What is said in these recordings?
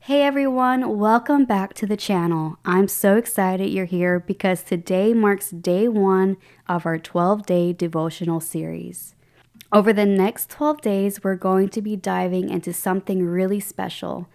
Hey everyone, welcome back to the channel. I'm so excited you're here because today marks day one of our 12-day devotional series. Over the next 12 days, we're going to be diving into something really special.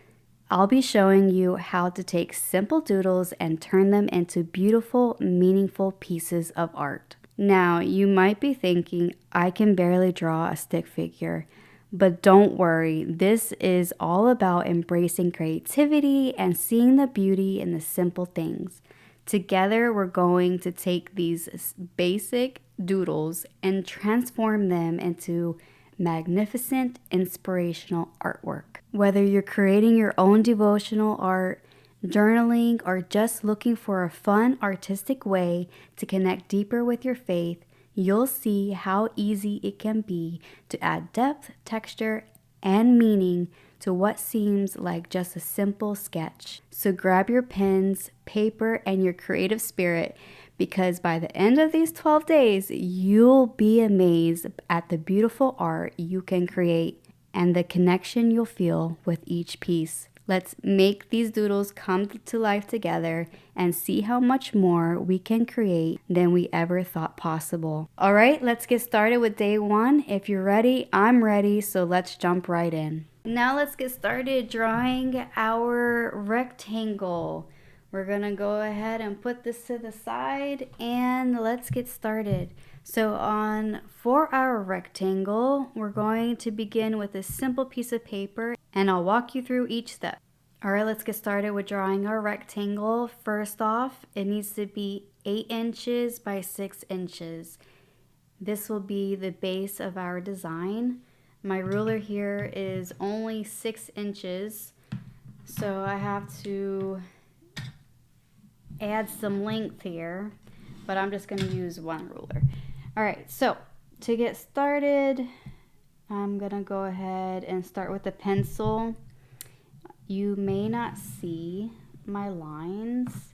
I'll be showing you how to take simple doodles and turn them into beautiful, meaningful pieces of art. Now, you might be thinking, I can barely draw a stick figure. But don't worry, this is all about embracing creativity and seeing the beauty in the simple things. Together, we're going to take these basic doodles and transform them into magnificent, inspirational artwork. Whether you're creating your own devotional art, journaling, or just looking for a fun, artistic way to connect deeper with your faith, you'll see how easy it can be to add depth, texture, and meaning to what seems like just a simple sketch. So grab your pens, paper, and your creative spirit, because by the end of these 12 days, you'll be amazed at the beautiful art you can create and the connection you'll feel with each piece. Let's make these doodles come to life together and see how much more we can create than we ever thought possible. All right, let's get started with day one. If you're ready, I'm ready, so let's jump right in. Now let's get started drawing our rectangle. We're gonna go ahead and put this to the side and let's get started. So for our rectangle, we're going to begin with a simple piece of paper and I'll walk you through each step. All right, let's get started with drawing our rectangle. First off, it needs to be 8 inches by 6 inches. This will be the base of our design. My ruler here is only 6 inches, so I have to add some length here, but I'm just going to use one ruler. All right, so to get started, I'm going to go ahead and start with the pencil. You may not see my lines.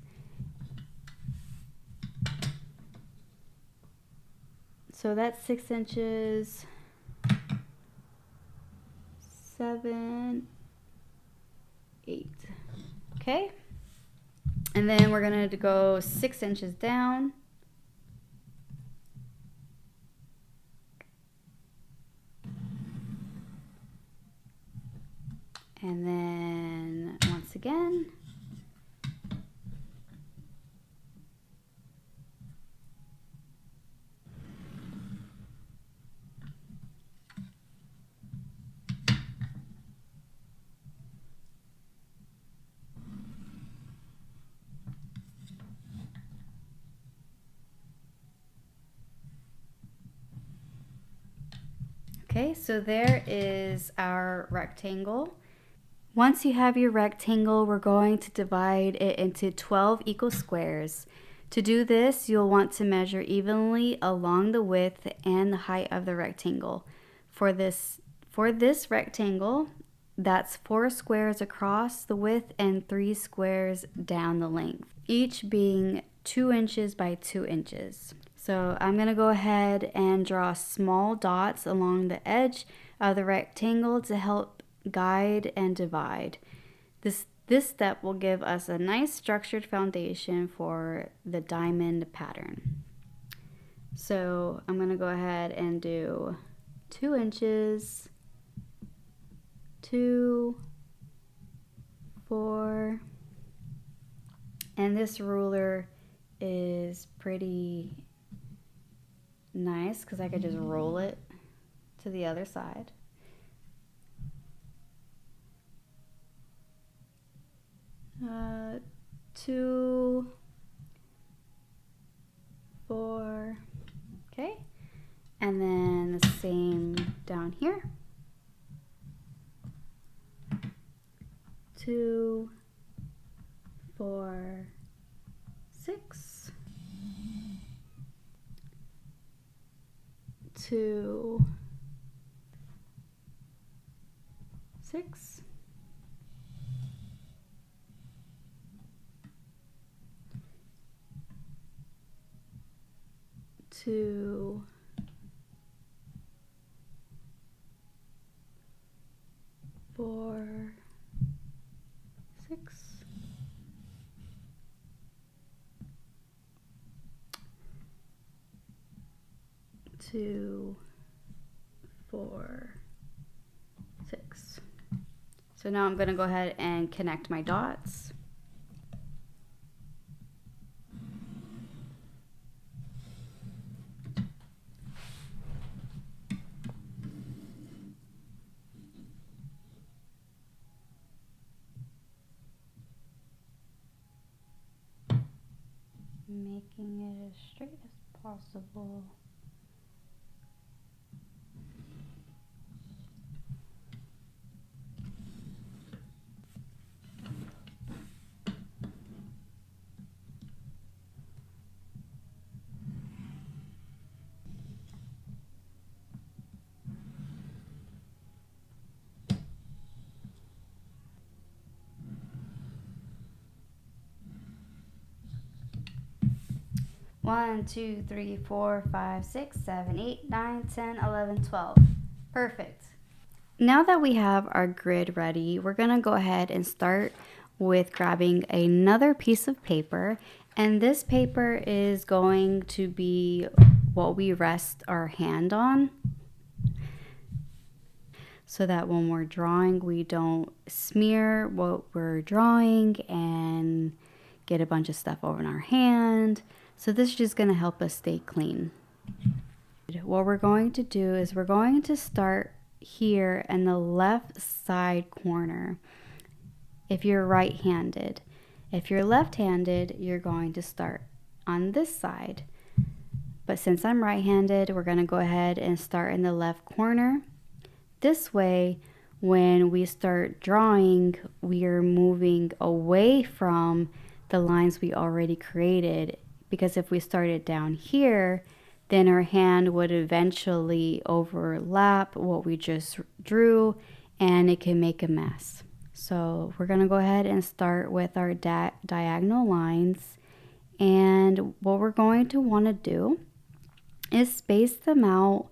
So that's 6 inches, 7, 8. Okay. And then we're going to go 6 inches down. And then once again. Okay, so there is our rectangle. Once you have your rectangle, we're going to divide it into 12 equal squares. To do this, you'll want to measure evenly along the width and the height of the rectangle. For this rectangle, that's 4 squares across the width and 3 squares down the length, each being 2 inches by 2 inches. So I'm going to go ahead and draw small dots along the edge of the rectangle to help guide and divide. This step will give us a nice structured foundation for the diamond pattern. So I'm going to go ahead and do 2 inches, 2, 4, and this ruler is pretty nice because I could just roll it to the other side. Uh, 2, 4, okay, and then the same down here. 2, 4, 6. 2, 6. 2, 4, 2, 4, 6. So now I'm going to go ahead and connect my dots. Making it as straight as possible. One, 2, 3, 4, 5, 6, 7, 8, 9, 10, 11, 12. Perfect. Now that we have our grid ready, we're going to go ahead and start with grabbing another piece of paper. And this paper is going to be what we rest our hand on, so that when we're drawing, we don't smear what we're drawing and get a bunch of stuff over in our hand. So this is just going to help us stay clean. What we're going to do is we're going to start here in the left side corner if you're right-handed. If you're left-handed, you're going to start on this side. But since I'm right-handed, we're going to go ahead and start in the left corner. This way, when we start drawing, we are moving away from the lines we already created, because if we started down here, then our hand would eventually overlap what we just drew and it can make a mess. So we're going to go ahead and start with our diagonal lines, and what we're going to want to do is space them out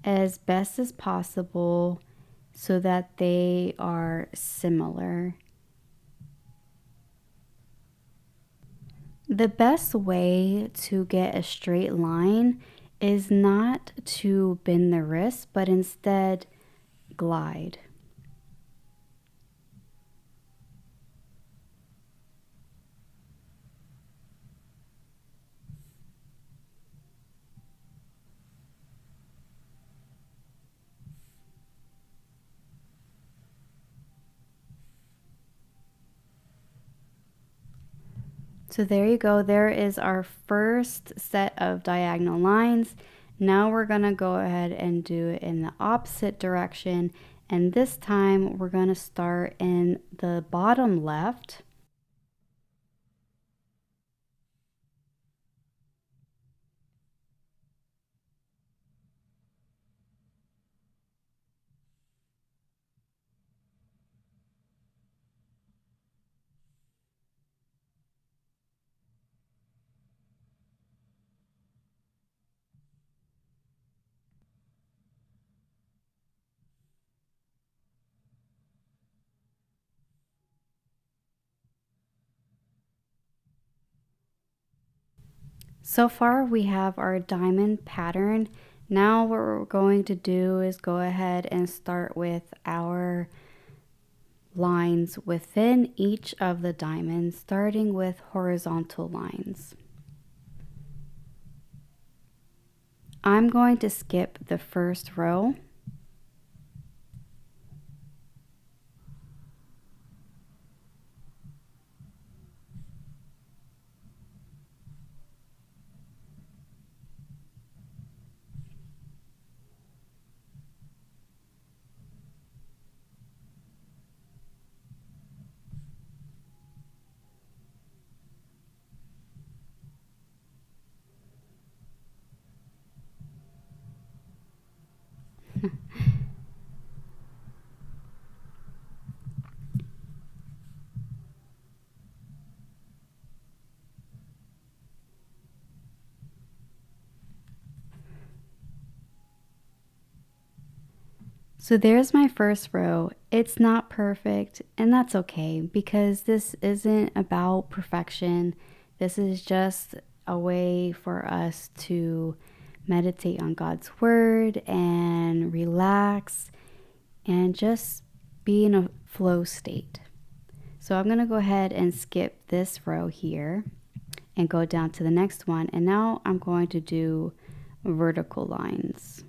as best as possible so that they are similar. The best way to get a straight line is not to bend the wrist, but instead glide. So there you go. There is our first set of diagonal lines. Now we're going to go ahead and do it in the opposite direction. And this time we're going to start in the bottom left. So far we have our diamond pattern. Now what we're going to do is go ahead and start with our lines within each of the diamonds, starting with horizontal lines. I'm going to skip the first row. So there's my first row. It's not perfect, and that's okay, because this isn't about perfection. This is just a way for us to meditate on God's word and relax and just be in a flow state. So I'm going to go ahead and skip this row here and go down to the next one. And now I'm going to do vertical lines.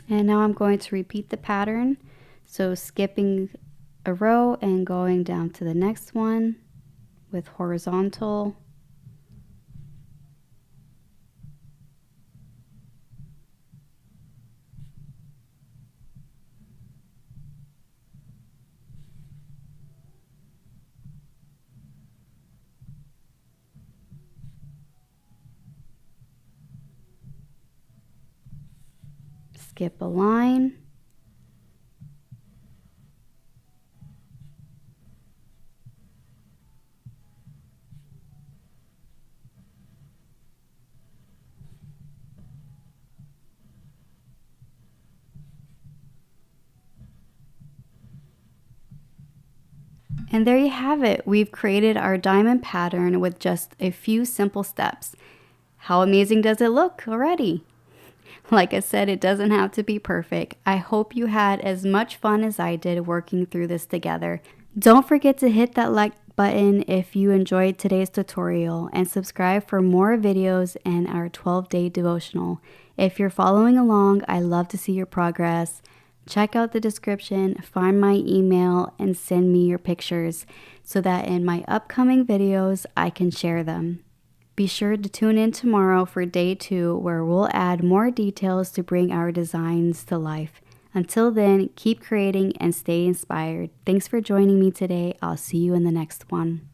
And now I'm going to repeat the pattern. So skipping a row and going down to the next one with horizontal. Skip a line. And there you have it. We've created our diamond pattern with just a few simple steps. How amazing does it look already? Like I said, it doesn't have to be perfect. I hope you had as much fun as I did working through this together. Don't forget to hit that like button if you enjoyed today's tutorial and subscribe for more videos and our 12-day devotional. If you're following along, I love to see your progress. Check out the description, find my email, and send me your pictures so that in my upcoming videos, I can share them. Be sure to tune in tomorrow for day 2, where we'll add more details to bring our designs to life. Until then, keep creating and stay inspired. Thanks for joining me today. I'll see you in the next one.